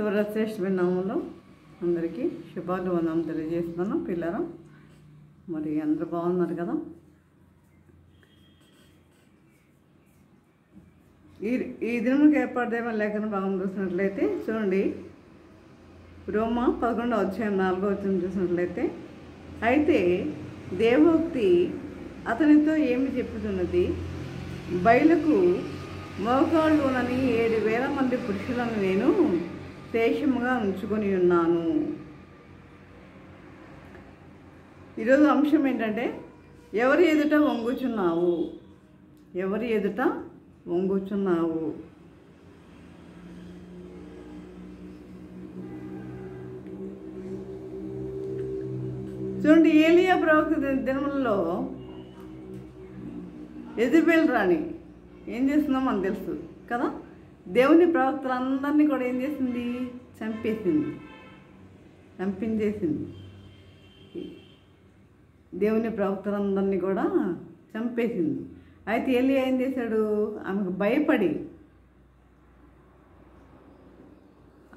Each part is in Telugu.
శ్రేష్ఠమైన నామంలో అందరికీ శుభాలు వందనం తెలియజేస్తున్నాను. పిల్లరా, మరి అందరూ బాగున్నారు కదా? ఈ దినముకి ఏర్పాటుదేమో లేఖన భాగం చూసినట్లయితే చూడండి, రోమ 11వ అధ్యాయం 4వ వచనం చూసినట్లయితే, అయితే దేవోక్తి అతనితో ఏమి చెప్పుతున్నది, బయలుకు మోకాళ్ళునని 7,000 మంది పురుషులను నేను శేషముగా ఉంచుకొని ఉన్నాను. ఈరోజు అంశం ఏంటంటే, ఎవరి ఎదుట వంగుచున్నావు, ఎవరి ఎదుట వంగుచున్నావు. చూడండి, ఏలియా ప్రవక్త దినములలో యెజబెల్ రాణి ఏం చేస్తుందో మనకు తెలుసు కదా. దేవుని ప్రవక్తలందరినీ కూడా ఏం చేసింది? చంపించేసింది. దేవుని ప్రవక్తలందరినీ కూడా చంపేసింది. అయితే ఏలియా ఏం చేశాడు? ఆమెకు భయపడి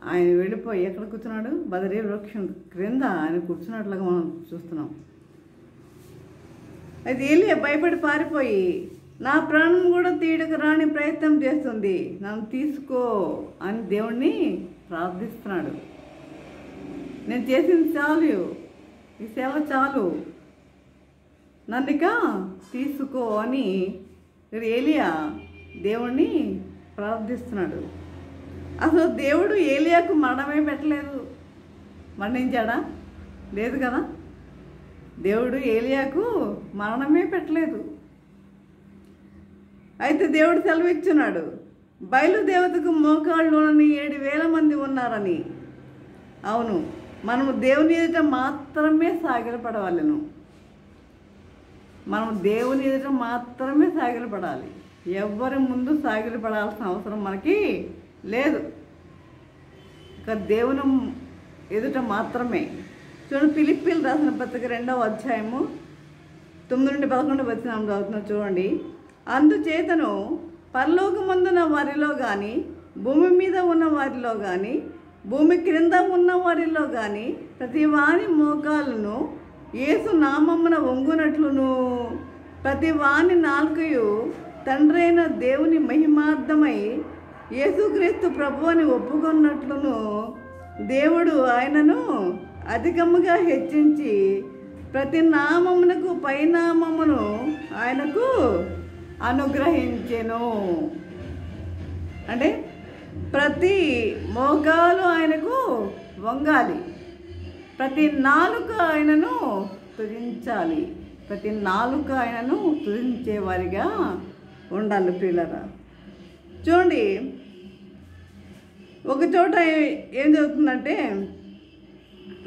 ఆయన వెళ్ళిపోయి ఎక్కడ కూర్చున్నాడు? బదరీ వృక్షం క్రింద ఆయన కూర్చున్నట్లుగా మనం చూస్తున్నాం. అయితే ఏలియా భయపడి పారిపోయి, నా ప్రాణం కూడా తీయడానికి రాని ప్రయత్నం చేస్తుంది, నన్ను తీసుకో అని దేవుణ్ణి ప్రార్థిస్తున్నాడు. నేను చేసింది చాలు, ఈ సేవ చాలు, నన్ను ఇక తీసుకో అని ఏలియా దేవుణ్ణి ప్రార్థిస్తున్నాడు. అసలు దేవుడు ఏలియాకు మరణమే పెట్టలేదు. మరణించాడా? లేదు కదా. దేవుడు ఏలియాకు మరణమే పెట్టలేదు. అయితే దేవుడు సెలవిచ్చున్నాడు, బయలుదేవతకు మోకాళ్ళునని 7,000 మంది ఉన్నారని. అవును, మనము దేవుని ఎదుట మాత్రమే సాగిలపడవలెను. మనం దేవుని ఎదుట మాత్రమే సాగిలపడాలి. ఎవరి ముందు సాగిలపడాల్సిన అవసరం మనకి లేదు. ఇక దేవుని ఎదుట మాత్రమే. చూడండి, ఫిలిప్పీలు రాసిన పత్రిక 2వ అధ్యాయము 9 నుండి 11 వచనం చదువుతున్నా చూడండి. అందుచేతను పరలోకమందున వారిలో కానీ, భూమి మీద ఉన్న వారిలో కానీ, భూమి క్రింద ఉన్న వారిలో కానీ ప్రతి వాని మోకాలను యేసు నామమున వంగునట్లును, ప్రతి వాని నాలుకయు తండ్రైన దేవుని మహిమార్థమై యేసుక్రీస్తు ప్రభు అని ఒప్పుకున్నట్లును, దేవుడు ఆయనను అధికముగా హెచ్చించి ప్రతి నామమునకు పైనామమును ఆయనకు అనుగ్రహించెను. అంటే ప్రతి మోకాలు ఆయనకు వంగాలి, ప్రతి నాలుక ఆయనను స్తుతించాలి, ప్రతి నాలుక ఆయనను స్తుతించేవారిగా ఉండాలి. పిల్లరా, చూడండి, ఒక చోట ఏం జరుగుతుందంటే,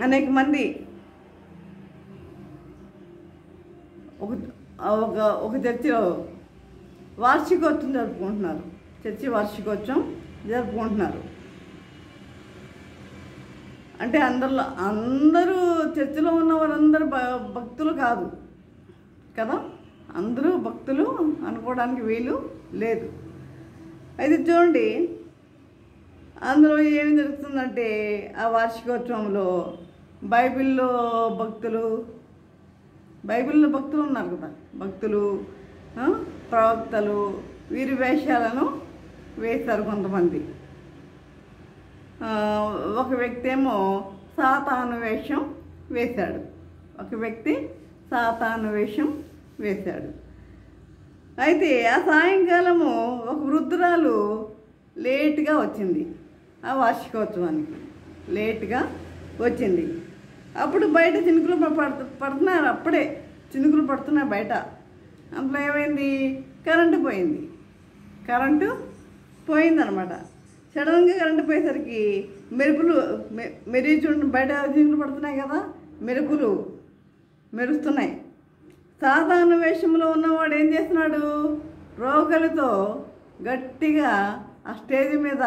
అనేక మంది ఒక చర్చిలో వార్షికోత్సవం జరుపుకుంటున్నారు. చర్చి వార్షికోత్సవం జరుపుకుంటున్నారు. అంటే అందరూ చర్చిలో ఉన్న వారందరూ భక్తులు కాదు కదా. అందరూ భక్తులు అనుకోవడానికి వీలు లేదు. అయితే చూడండి, అందులో ఏం జరుగుతుందంటే, ఆ వార్షికోత్సవంలో బైబిల్లో భక్తులు ఉన్నారు కదా, భక్తులు, ప్రవక్తలు, వీరి వేషాలను వేశారు కొంతమంది. ఒక వ్యక్తి ఏమో సాతాను వేషం వేశాడు, ఒక వ్యక్తి సాతాను వేషం వేశాడు. అయితే ఆ సాయంకాలము ఒక వృద్ధురాలు లేటుగా వచ్చింది, ఆ వార్షికోత్సవానికి లేటుగా వచ్చింది. అప్పుడు బయట చినుకులు పడుతున్నారు, అప్పుడే చినుకులు పడుతున్నాయి బయట. అందులో ఏమైంది? కరెంటు పోయిందనమాట. సడన్గా కరెంటు పోయేసరికి మెరుపులు చూడండి, బయట చినుకులు పడుతున్నాయి కదా, మెరుపులు మెరుస్తున్నాయి. సాధారణ వేషంలో ఉన్నవాడు ఏం చేస్తున్నాడు? రోకలితో గట్టిగా ఆ స్టేజ్ మీద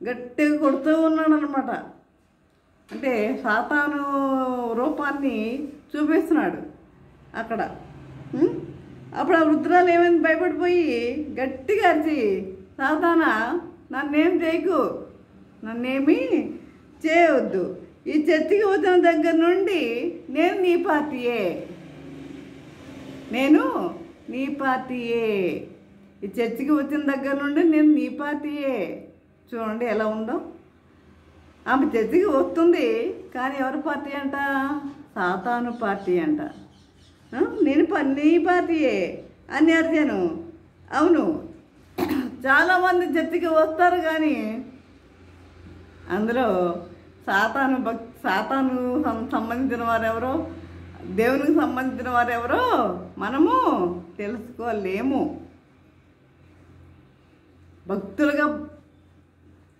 గట్టిగా కొడుతూ ఉన్నాడు అనమాట. అంటే సాతాను రూపాన్ని చూపిస్తున్నాడు అక్కడ. అప్పుడు ఆ వృద్ధురాలు ఏమైంది? భయపడిపోయి గట్టిగా అరిచి, సాతానా నన్నేం చేయకు, నన్నేమీ చేయవద్దు. ఈ చర్చికి వచ్చిన దగ్గర నుండి నేను నీ పార్టీయే, నేను నీ పార్టీయే. ఈ చర్చికి వచ్చిన దగ్గర నుండి నేను నీ పార్టీయే. చూడండి ఎలా ఉందో. ఆమె చర్చికి వస్తుంది, కానీ ఎవరి పార్టీ అంట? సాతాను పార్టీ అంట. నేను నీ పార్టీయే అని అడిగాను. అవును, చాలామంది చర్చికి వస్తారు, కానీ అందులో సాతాను సంబంధించిన వారెవరో, దేవునికి సంబంధించిన వారెవరో మనము తెలుసుకోలేము. భక్తులుగా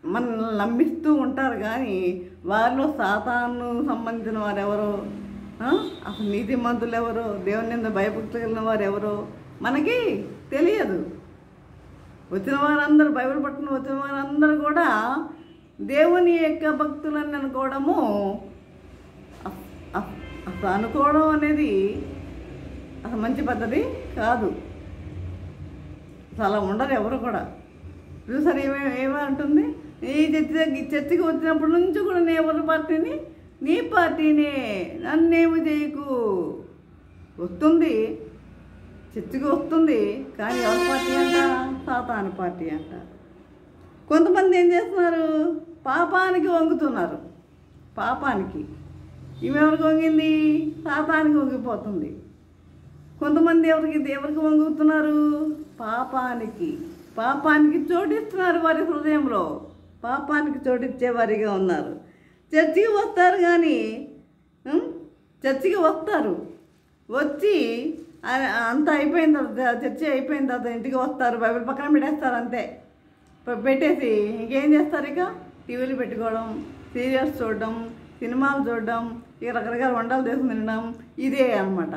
మనల్ని నమ్మిస్తూ ఉంటారు, కానీ వారిలో సాతాను సంబంధించిన వారెవరో, అసలు నీతిమంతులు ఎవరో, దేవుని మీద భయభక్తులు కలిగిన వారు ఎవరో మనకి తెలియదు. వచ్చిన వారందరూ, బైబిల్ పట్టుకుని వచ్చిన వారందరూ కూడా దేవుని యొక్క భక్తులని అనుకోవడము, అసలు అనుకోవడం అనేది అసలు మంచి పద్ధతి కాదు. అలా ఉండరు ఎవరు కూడా. చూసారు ఏమంటుంది? ఈ చర్చికి వచ్చినప్పటి నుంచి కూడా నేను ఎవరి పార్టీని? నీ పార్టీనే, నన్నేమి చేయకు. వస్తుంది, చర్చికి వస్తుంది, కానీ ఎవరి పార్టీ అంట? సాతాను పార్టీ అంట. కొంతమంది ఏం చేస్తున్నారు? పాపానికి వంగుతున్నారు. పాపానికి. ఈమె ఎవరికి వంగింది? సాతానికి వంగిపోతుంది. కొంతమంది ఎవరికి వంగుతున్నారు? పాపానికి చోటిస్తున్నారు. వారి హృదయంలో పాపానికి చోటిచ్చేవారిగా ఉన్నారు. చర్చికి వస్తారు, కానీ చర్చికి వస్తారు, వచ్చి అంతా అయిపోయిన తర్వాత, చర్చి అయిపోయిన తర్వాత ఇంటికి వస్తారు, బైబిల్ పక్కన పెట్టేస్తారు. అంతే పెట్టేసి ఇంకేం చేస్తారు? ఇక టీవీలు పెట్టుకోవడం, సీరియల్స్ చూడడం, సినిమాలు చూడడం, ఇక రకరకాల వంటలు చేసుకుని తినడం, ఇదే అన్నమాట.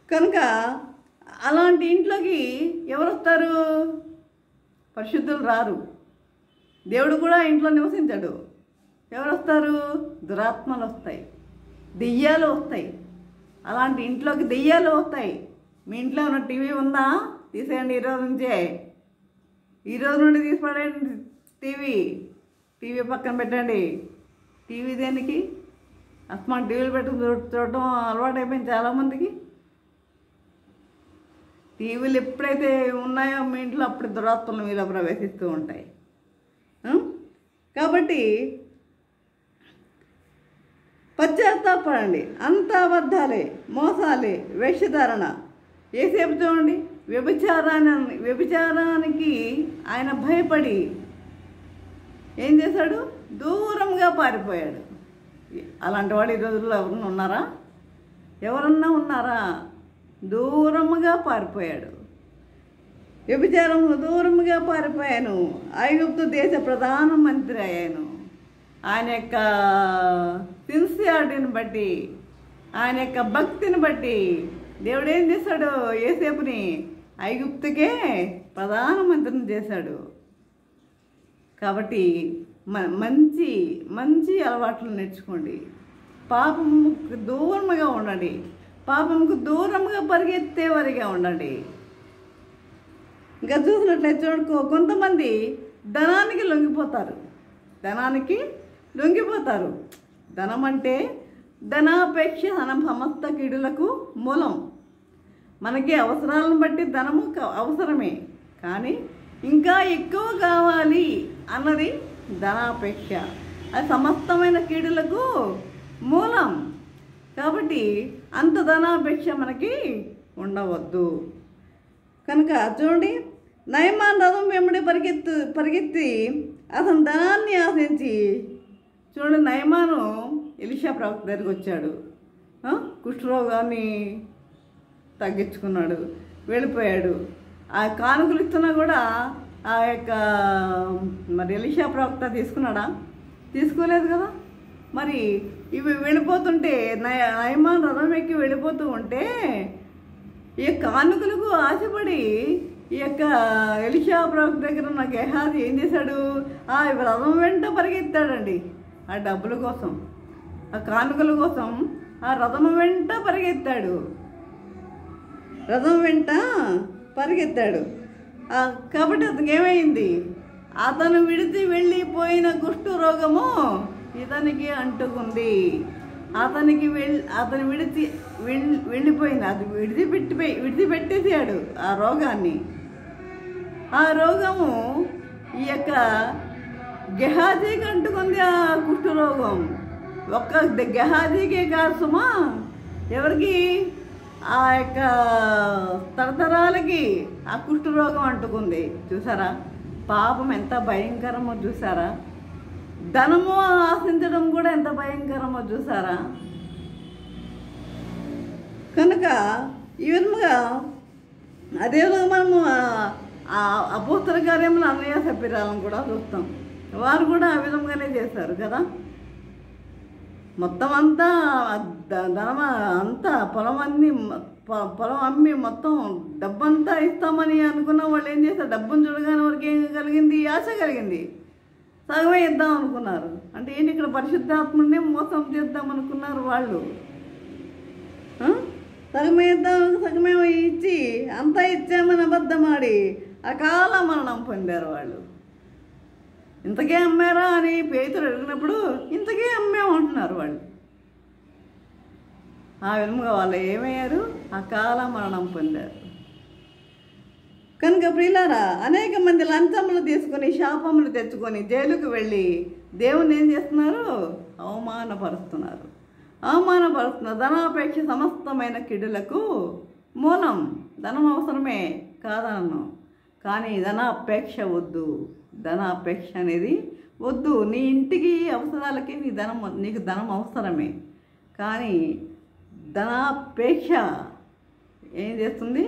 కనుక అలాంటి ఇంట్లోకి ఎవరు వస్తారు? పరిశుద్ధులు రారు. దేవుడు కూడా ఇంట్లో నివసించాడు. ఎవరు వస్తారు? దురాత్మలు వస్తాయి, దెయ్యాలు వస్తాయి. అలాంటి ఇంట్లోకి దెయ్యాలు వస్తాయి. మీ ఇంట్లో ఉన్న టీవీ ఉందా? తీసేయండి ఈరోజు నుండి తీసిపడేయండి. టీవీ పక్కన పెట్టండి. టీవీ దేనికి? అస్మాన్ టీవీలు పెట్టుకుని చూడటం అలవాటు అయిపోయింది చాలామందికి. టీవీలు ఎప్పుడైతే ఉన్నాయో మీ ఇంట్లో అప్పుడు దురాత్మలు మీలో ప్రవేశిస్తూ ఉంటాయి. కాబట్టి పశ్చాత్తాపడండి. అంతా అబద్ధాలే, మోసాలే, వేషధారణ. ఏసేపు చూడండి, వ్యభిచారానికి ఆయన భయపడి ఏం చేశాడు? దూరంగా పారిపోయాడు. అలాంటి వాడు ఈ రోజుల్లో ఎవరన్నా ఉన్నారా? దూరముగా పారిపోయాడు. వ్యభిచారం దూరముగా పారిపోయాను, ఐగుప్తు దేశ ప్రధానమంత్రి అయ్యాను. ఆయన యొక్క సిన్సియారిటీని బట్టి, ఆయన యొక్క భక్తిని బట్టి దేవుడు ఏం చేశాడు? యోసేపుని ఐగుప్తుకే ప్రధానమంత్రిని చేశాడు. కాబట్టి మంచి మంచి అలవాట్లు నేర్చుకోండి. పాపముకు దూరంగా ఉండండి. పాపముకు దూరంగా పరిగెత్తేవారిగా ఉండండి. ఇంకా చూసినట్లయితే చూడుకో, కొంతమంది ధనానికి లొంగిపోతారు. ధనం అంటే ధనాపేక్ష సమస్త కీడులకు మూలం. మనకి అవసరాలను బట్టి ధనము అవసరమే, కానీ ఇంకా ఎక్కువ కావాలి అన్నది ధనాపేక్ష. అది సమస్తమైన కీడులకు మూలం. కాబట్టి అంత ధనాపేక్ష మనకి ఉండవద్దు. కనుక చూడండి, నయమాన్ రథం వెంబడి పరిగెత్తి అతను ధనాన్ని ఆశించి, చూడండి నయమాను ఎలీషా ప్రవక్త దగ్గరికి వచ్చాడు. కుష్ఠరోగాన్ని తగ్గించుకున్నాడు, వెళ్ళిపోయాడు. ఆ కానుకలు ఇస్తున్నా కూడా ఆ యొక్క మరి ఎలీషా ప్రవక్త తీసుకున్నాడా? తీసుకోలేదు కదా. మరి ఇవి వెళ్ళిపోతుంటే నయమాన్ రథం ఎక్కి వెళ్ళిపోతూ ఉంటే ఈ కానుకలకు ఆశపడి ఈ యొక్క ఎలీషా ప్రవక్త దగ్గర ఉన్న గెహాజీ ఏం చేశాడు? ఆ రథం వెంట పరిగెత్తాడండి. ఆ డబ్బుల కోసం, ఆ కానుకల కోసం ఆ రథం వెంట పరిగెత్తాడు. కాబట్టి అతనికి ఏమైంది? అతను విడిచి వెళ్ళిపోయిన కుష్టు రోగము ఇతనికి అంటుకుంది. అతను వెళ్ళిపోయింది. అది విడిచిపెట్టేసాడు ఆ రోగాన్ని. ఆ రోగము ఈ యొక్క గెహాజీకి అంటుకుంది. ఆ కుష్టు రోగం ఒక్క గెహాజీకే కాదు సుమా, ఎవరికి? ఆ యొక్క తరతరాలకి ఆ కుష్టు రోగం అంటుకుంది. చూసారా పాపం ఎంత భయంకరమో? చూసారా ధనము ఆశించడం కూడా ఎంత భయంకరమో? చూసారా? కనుక ఈ విధముగా అదేవిధంగా మనము అపోస్తల కార్యములు అన్నయ్య సభ్యురాలను కూడా చూస్తాం. వారు కూడా ఆ విధంగానే చేశారు కదా. మొత్తం అంతా ధనం అంతా పొలం అమ్మి మొత్తం డబ్బంతా ఇస్తామని అనుకున్న వాళ్ళు ఏం చేస్తారు? డబ్బును చూడగానే వారికి ఏం కలిగింది? ఆశ కలిగింది. సగమే ఇద్దాం అనుకున్నారు. అంటే ఏంటి? ఇక్కడ పరిశుద్ధాత్మని మోసం చేద్దాం అనుకున్నారు వాళ్ళు. సగమే ఇచ్చి అంతా ఇచ్చామని అబద్ధమాడి అకాల మరణం పొందారు వాళ్ళు. ఇంతకే అమ్మారా అని పేతురు అడిగినప్పుడు ఇంతకే అమ్మామంటున్నారు వాళ్ళు. ఆ విధంగా వాళ్ళు ఏమయ్యారు? అకాల మరణం పొందారు. కనుక ప్రియులారా, అనేక మంది లంచములు తీసుకొని శాపములు తెచ్చుకొని జైలుకు వెళ్ళి దేవుని ఏం చేస్తున్నారు? అవమానపరుస్తున్నారు. ధనాపేక్ష సమస్తమైన కిడులకు మూలం. ధనం అవసరమే కాదనను, కానీ ధనాపేక్ష వద్దు. ధనాపేక్ష అనేది వద్దు. నీ ఇంటికి అవసరాలకి నీకు ధనం అవసరమే, కానీ ధనాపేక్ష ఏం చేస్తుంది?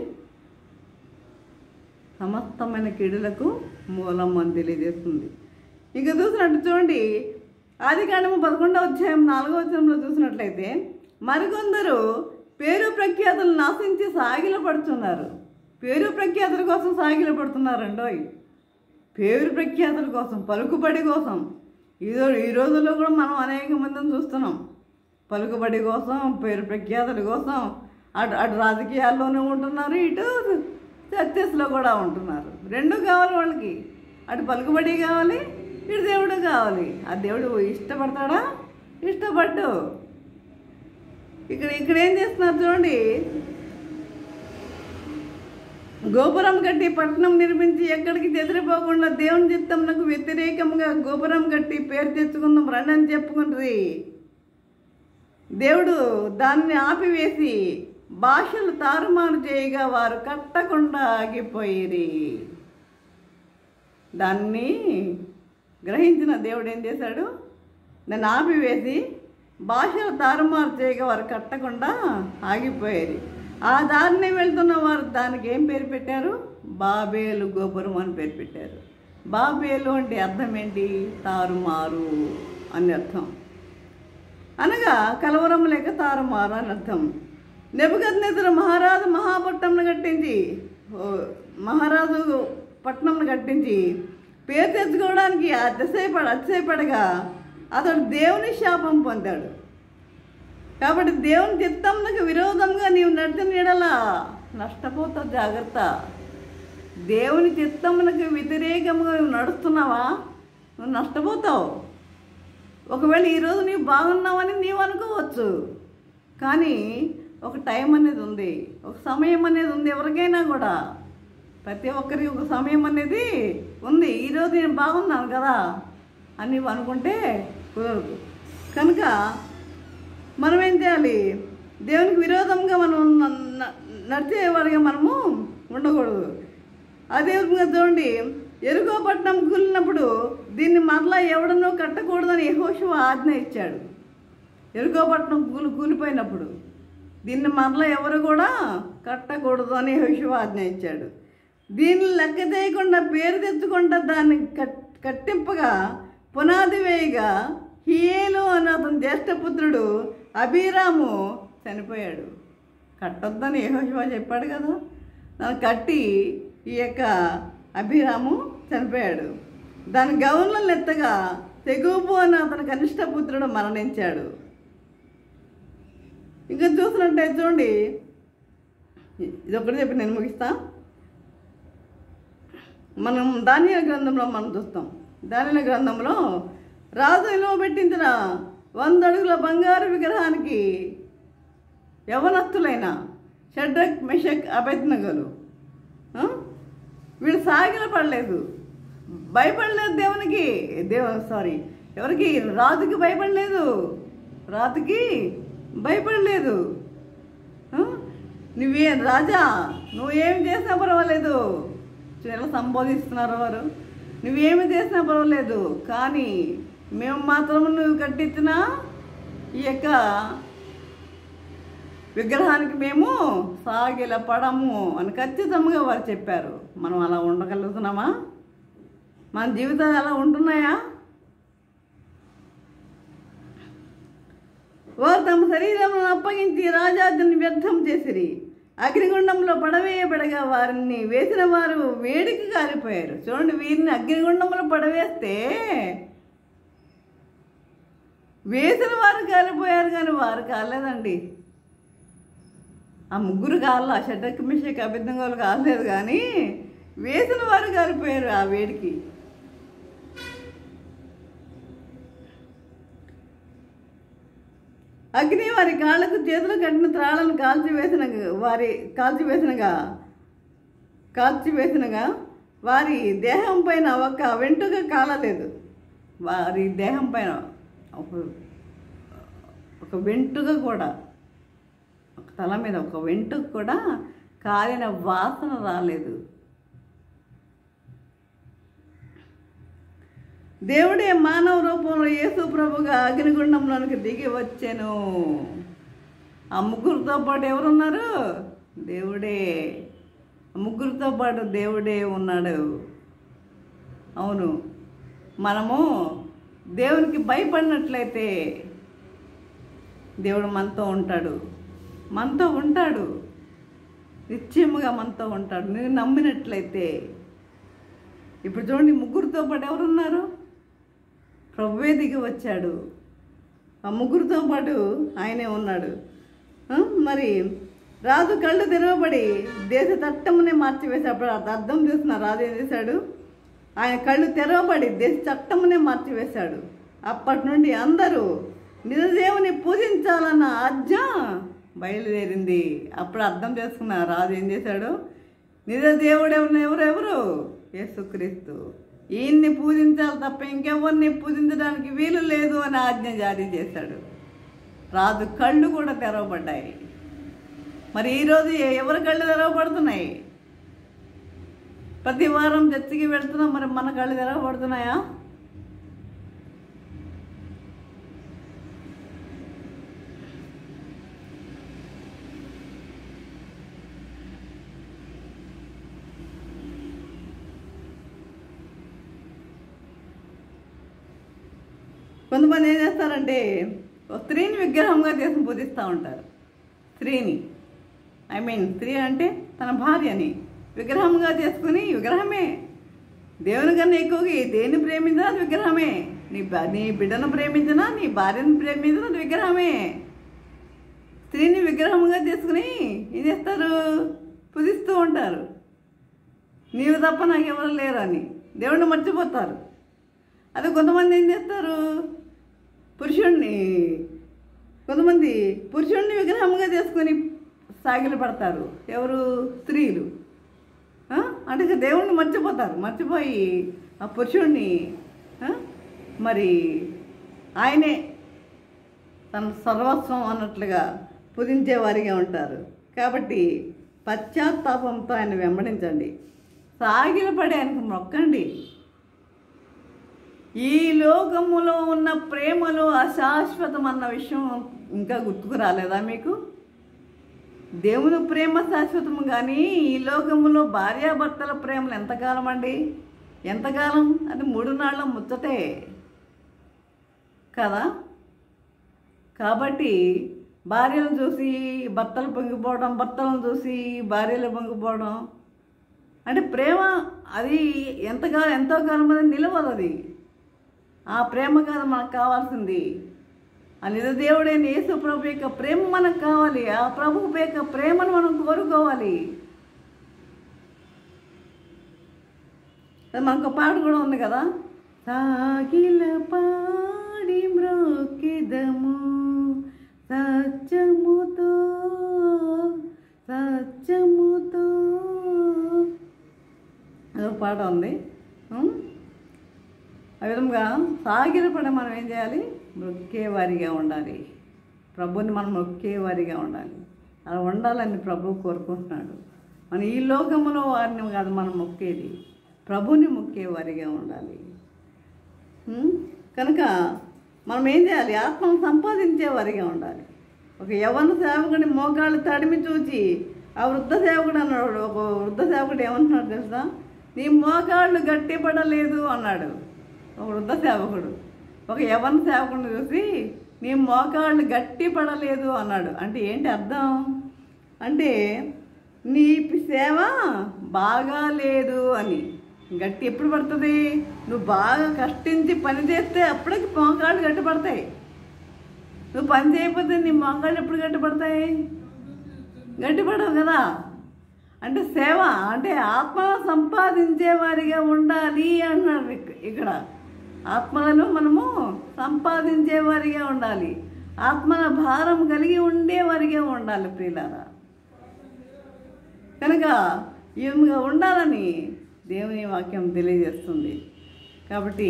సమస్తమైన కీడులకు మూలం అని తెలియజేస్తుంది. ఇంకా చూసినట్టు చూడండి, ఆదికాండము 11వ అధ్యాయం 4వ వచనంలో చూసినట్లయితే, మరికొందరు పేరు ప్రఖ్యాతులు నాశించి సాగిలపడుతున్నారు. పేరు ప్రఖ్యాతుల కోసం సాగిలపడుతున్నారండోయ్. పేరు ప్రఖ్యాతుల కోసం, పలుకుబడి కోసం. ఈ రోజుల్లో కూడా మనం అనేక మందిని చూస్తున్నాం. పలుకుబడి కోసం, పేరు ప్రఖ్యాతుల కోసం అటు రాజకీయాల్లోనే ఉంటున్నారు, ఇటు చర్చెస్లో కూడా ఉంటున్నారు. రెండు కావాలి వాళ్ళకి. అటు పలుకుబడి కావాలి, ఇటు దేవుడు కావాలి. ఆ దేవుడు ఇష్టపడతాడా? ఇష్టపడ్డు. ఇక్కడ ఏం చేస్తున్నారు చూడండి, గోపురం కట్టి పట్టణం నిర్మించి ఎక్కడికి చెదిరిపోకుండా దేవుని చిత్తమునకు వ్యతిరేకంగా గోపురం కట్టి పేరు తెచ్చుకుందాం రండి అని చెప్పుకుంటుంది. దేవుడు దాన్ని ఆపివేసి భాషలు తారుమారు చేయగా వారు కట్టకుండా ఆగిపోయిరి. దాన్ని గ్రహించిన దేవుడు ఏం చేశాడు? దాన్ని ఆపివేసి భాషలు తారుమారు చేయగా వారు కట్టకుండా ఆగిపోయారు. ఆ దారిని వెళ్తున్న వారు దానికి ఏం పేరు పెట్టారు? బాబేలు గోపురం అని పేరు పెట్టారు. బాబేలు అంటే అర్థం ఏంటి? తారుమారు అని అర్థం. అనగా కలవరం లేక తారుమారు అని అర్థం. నెబుకద్నెజరు మహారాజు పట్టణంను కట్టించి పేరు తెచ్చుకోవడానికి అతిశయపడగా అతడు దేవుని శాపం పొందాడు. కాబట్టి దేవుని చిత్తంకు విరోధంగా నీవు నడిచిన ఎడలా నష్టపోతావు. జాగ్రత్త. దేవుని చిత్తమునకు వ్యతిరేకంగా నువ్వు నడుస్తున్నావా? నువ్వు నష్టపోతావు. ఒకవేళ ఈరోజు నీవు బాగున్నావని నీవు అనుకోవచ్చు, కానీ ఒక టైం అనేది ఉంది, ఒక సమయం అనేది ఉంది. ఎవరికైనా కూడా ప్రతి ఒక్కరికి ఒక సమయం అనేది ఉంది. ఈరోజు నేను బాగున్నాను కదా అని నీవు అనుకుంటే కుదరదు. కనుక మనం ఏం చేయాలి? దేవునికి విరోధంగా మనం నడిచేవాడిగా మనము ఉండకూడదు. అదే విధంగా చూడండి, ఎరుకో పట్టణం కూలినప్పుడు దీన్ని మరలా ఎవడనో కట్టకూడదని యెహోషువ ఆజ్ఞ ఇచ్చాడు. ఎరుకో పట్టణం కూలిపోయినప్పుడు దీన్ని మరలా ఎవరు కూడా కట్టకూడదు అని యెహోషువ ఆజ్ఞ ఇచ్చాడు. దీన్ని లెక్క చేయకుండా పేరు తెచ్చుకుంటా దాన్ని కట్టింపగా పునాది వేయగా హియేలు అని అతని జ్యేష్ఠపుత్రుడు అబీరాము చనిపోయాడు. కట్టొద్దని యెహోషువ చెప్పాడు కదా. దాన్ని కట్టి ఈ యొక్క అబీరాము చనిపోయాడు. దాని గౌన్లను ఎత్తగా తెగూబు అని అతని కనిష్ట పుత్రుడు మరణించాడు. ఇంకా చూసినట్టయితే చూడండి, ఇదొక్కటి చెప్పి నేను ముగిస్తా. మనం దానియేలు గ్రంథంలో మనం చూస్తాం. దానియేలు గ్రంథంలో రాజు నిలువబెట్టించిన 100 అడుగుల బంగారు విగ్రహానికి యవనస్తులైన షడ్రక్, మెషక్, అబేద్నెగోలు వీళ్ళు సాగిలపడలేదు, భయపడలేదు దేవునికి. ఎవరికి? రాజుకి భయపడలేదు, రాజుకి భయపడలేదు. నువ్వేం రాజా, నువ్వేమి చేసినా పర్వాలేదు, ఎలా సంబోధిస్తున్నారు వారు, నువ్వేమి చేసినా పర్వాలేదు, కానీ మేము మాత్రం నువ్వు కట్టించిన ఈ యొక్క విగ్రహానికి మేము సాగిలపడము అని ఖచ్చితంగా వారు చెప్పారు. మనం అలా ఉండగలుగుతున్నామా? మన జీవితాలు అలా ఉంటున్నాయా? వారు తమ శరీరమును అప్పగించి రాజాజ్ఞను వ్యర్థం చేసిరి. అగ్నిగుండంలో పడవేయబడగా వారిని వేసిన వారు వేడికి కాలిపోయారు. చూడండి, వీరిని అగ్నిగుండంలో పడవేస్తే వేసిన వారు కాలిపోయారు, కానీ వారు కాలేదండి. ఆ ముగ్గురు కాళ్ళు, ఆ షడ్రక్, మెషక్, అబేద్నెగోలు కాలేదు, కానీ వేసిన వారు కాలిపోయారు ఆ వేడికి. అగ్ని వారి కాళ్ళకు చేతులు కట్టిన త్రాళ్ళను కాల్చివేసినగా వారి దేహం పైన ఒక వెంట్రుక కాలలేదు. వారి దేహం పైన ఒక వెంట్రుక కూడా, ఒక తల మీద ఒక వెంట్రుక కూడా కాలిన వాసన రాలేదు. దేవుడే మానవ రూపంలో యేసు ప్రభుగా అగ్నిగుండంలోనికి దిగి వచ్చాను. ఆ ముగ్గురితో పాటు ఎవరున్నారు? దేవుడే. ఆ ముగ్గురితో పాటు దేవుడే ఉన్నాడు. అవును, మనము దేవునికి భయపడినట్లయితే దేవుడు మనతో ఉంటాడు, నిశ్చయముగా మనతో ఉంటాడు. నువ్వు నమ్మినట్లయితే. ఇప్పుడు చూడండి, ముగ్గురితో పాటు ఎవరున్నారు? ప్రభువే దిగి వచ్చాడు. ఆ ముగ్గురితో పాటు ఆయనే ఉన్నాడు. మరి రాజు కళ్ళు తెరవబడి దేశ చట్టమునే మార్చివేసేటప్పుడు అర్థం చేస్తున్న రాజు ఏం చేశాడు? ఆయన కళ్ళు తెరవబడి దేశ చట్టమునే మార్చివేశాడు. అప్పటి నుండి అందరూ నిజదేవుని పూజించాలన్న ఆజ్ఞ బయలుదేరింది. అప్పుడు అర్థం చేసుకున్న రాజు ఏం చేశాడు? నిజదేవుడు ఎవరెవరు? యేసుక్రీస్తు. ఈయన్ని పూజించాలి తప్ప ఇంకెవరిని పూజించడానికి వీలు లేదు అని ఆజ్ఞ జారీ చేశాడు. రాజు కళ్ళు కూడా తెరవబడ్డాయి. మరి ఈరోజు ఎవరి కళ్ళు తెరవబడుతున్నాయి? ప్రతి వారం చర్చికి వెళ్తున్నాం, మరి మన కళ్ళు తెరవబడుతున్నాయా? కొంతమంది ఏం చేస్తారంటే స్త్రీని విగ్రహంగా చేసుకుని పూజిస్తూ ఉంటారు. స్త్రీని, స్త్రీ అంటే తన భార్యని విగ్రహంగా చేసుకుని, విగ్రహమే. దేవుని కన్నా ఎక్కువగా దేన్ని ప్రేమించినా అది విగ్రహమే. నీ బిడ్డను ప్రేమించినా, నీ భార్యను ప్రేమించినా అది విగ్రహమే. స్త్రీని విగ్రహంగా చేసుకుని ఏం చేస్తారు? పూజిస్తూ ఉంటారు. నీవు తప్ప నాకెవరు లేరు అని దేవుడిని మర్చిపోతారు. అది కొంతమంది ఏం చేస్తారు? కొంతమంది పురుషుణ్ణి విగ్రహంగా చేసుకొని సాగిలు పడతారు. ఎవరు? స్త్రీలు. అంటే దేవుణ్ణి మర్చిపోయి ఆ పురుషుణ్ణి మరి ఆయనే తన సర్వస్వం అన్నట్లుగా పూజించేవారిగా ఉంటారు. కాబట్టి పశ్చాత్తాపంతో ఆయన వెంబడించండి, సాగిలపడి ఆయనకు మొక్కండి. ఈ లోకములో ఉన్న ప్రేమలు అశాశ్వతం అన్న విషయం ఇంకా గుర్తుకు రాలేదా మీకు? దేవుని ప్రేమ శాశ్వతము, కానీ ఈ లోకములో భార్యాభర్తల ప్రేమలు ఎంతకాలం అండి? ఎంతకాలం? అది 3 నాళ్ళ ముచ్చటే కదా. కాబట్టి భార్యలను చూసి భర్తలు పొంగిపోవడం, భర్తలను చూసి భార్యలు పొంగిపోవడం అంటే ప్రేమ అది ఎంతో కాలం అది నిలవదు. అది ఆ ప్రేమ కాదు మనకు కావాల్సింది. ఆ నిజదేవుడైన యేసు ప్రభు యొక్క ప్రేమ మనకు కావాలి. ఆ ప్రభు యొక్క ప్రేమను మనం కోరుకోవాలి. మనకు పాట కూడా ఉంది కదా, సాగిల పాడి మ్రోకెదము సత్యముతో సత్యముతో అదొక పాట ఉంది. ఆ విధంగా సాగిలపడ మనం ఏం చేయాలి, మొక్కేవారిగా ఉండాలి. ప్రభుని మనం మొక్కేవారిగా ఉండాలి. అలా ఉండాలని ప్రభు కోరుకుంటున్నాడు. మన ఈ లోకంలో వారిని కాదు మనం మొక్కేది, ప్రభుని మొక్కేవారిగా ఉండాలి. కనుక మనం ఏం చేయాలి, ఆత్మను సంపాదించేవారిగా ఉండాలి. ఒక యవ్వన సేవకుడి మోకాళ్ళు తడిమి చూచి ఆ వృద్ధ సేవకుడు అన్నాడు. ఒక వృద్ధ సేవకుడు ఏమంటున్నాడు తెలుసా, నీ మోకాళ్ళు గట్టిపడలేదు అన్నాడు ఒక వృద్ధ సేవకుడు. ఒక యవ్వన సేవకుడిని చూసి నీ మోకాళ్ళు గట్టిపడలేదు అన్నాడు. అంటే ఏంటి అర్థం అంటే, నీ సేవ బాగా లేదు అని. గట్టి ఎప్పుడు పడుతుంది, నువ్వు బాగా కష్టించి పని చేస్తే అప్పటికి మోకాళ్ళు గట్టిపడతాయి. నువ్వు పని చేయకపోతే నీ మోకాళ్ళు ఎప్పుడు గట్టిపడతాయి, గట్టిపడవు కదా. అంటే సేవ అంటే ఆత్మను సంపాదించేవారిగా ఉండాలి అన్నాడు ఇక్కడ. ఆత్మలను మనము సంపాదించేవారిగా ఉండాలి, ఆత్మల భారం కలిగి ఉండేవారిగా ఉండాలి ప్రియులారా. కనుక ఈ విధంగా ఉండాలని దేవుని వాక్యం తెలియజేస్తుంది. కాబట్టి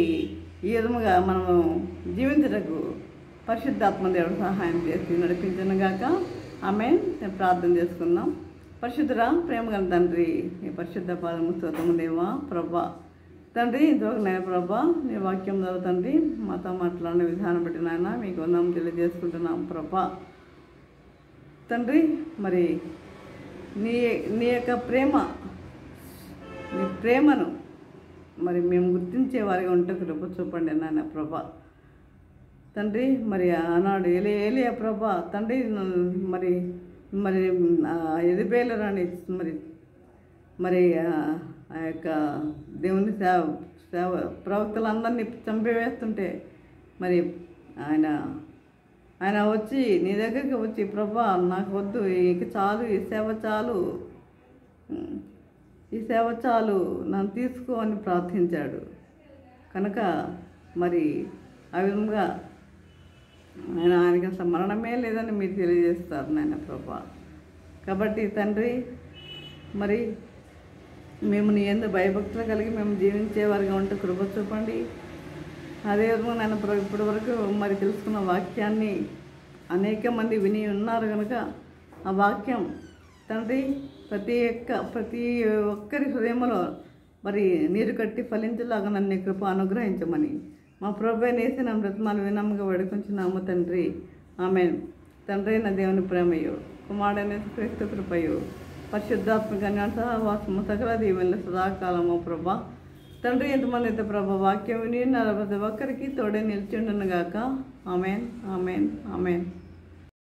ఈ విధముగా మనము జీవించటకు పరిశుద్ధాత్మ దేవుడు సహాయం చేసి నడిపించనుగాక. ఆమేన్. ప్రార్థన చేసుకుందాం. పరిశుద్ధురా ప్రేమగల తండ్రి, నీ పరిశుద్ధ పాదము స్తోత్రము దేవా ప్రభా. తండ్రి ఇంతవరకు నేను ప్రభా నీ వాక్యం ద్వారా తండ్రి మాతో మాట్లాడిన విధానం బట్టి నాయన మీకు వందనం తెలియజేసుకుంటున్నాం ప్రభా. తండ్రి మరి నీ నీ యొక్క నీ ప్రేమను మరి మేము గుర్తించే వారిగా ఉంటే కృప చూపండి నాయన ప్రభా. తండ్రి మరి ఆనాడు ఏలియా ప్రభా తండ్రి మరి మరి ఎదిపేలు రాని మరి ఆ యొక్క దేవుని సేవ ప్రవక్తలందరినీ చంపివేస్తుంటే మరి ఆయన వచ్చి నీ దగ్గరికి వచ్చి ప్రభా నాకు వద్దు, ఇక చాలు, ఈ సేవ చాలు నన్ను తీసుకో అని ప్రార్థించాడు. కనుక మరి ఆ విధంగా ఆయనకి అసలు మరణమే లేదని మీరు తెలియజేస్తారు నాయన ప్రభా. కాబట్టి తండ్రి మరి మేము నీ యందు భయభక్తులు కలిగి మేము జీవించేవారిగా ఉంటే కృప చూపండి. అదేవిధంగా నేను ఇప్పటి వరకు మరి తెలుసుకున్న వాక్యాన్ని అనేక మంది విని ఉన్నారు కనుక ఆ వాక్యం తండ్రి ప్రతి ఒక్కరి హృదయంలో మరి నీరు కట్టి ఫలించేలాగా నన్ను కృప అనుగ్రహించమని మా ప్రభువైన యేసు బ్రతిమాలు వినమ్ముగా వేడుకొంచున్నాము తండ్రి. ఆమేన్. తండ్రి నా దేవుని ప్రేమయు కుమారుడైన క్రీస్తు కృపయు పరిశుద్ధాత్మక సహవాసము సకల దీవెనలు సదాకాలము ప్రభా. తండ్రి ఎంతమంది అయితే ప్రభా వాక్యం విని ప్రతి ఒక్కరికి తోడే నిలిచి ఉండునుగాక. ఆమేన్, ఆమేన్, ఆమేన్.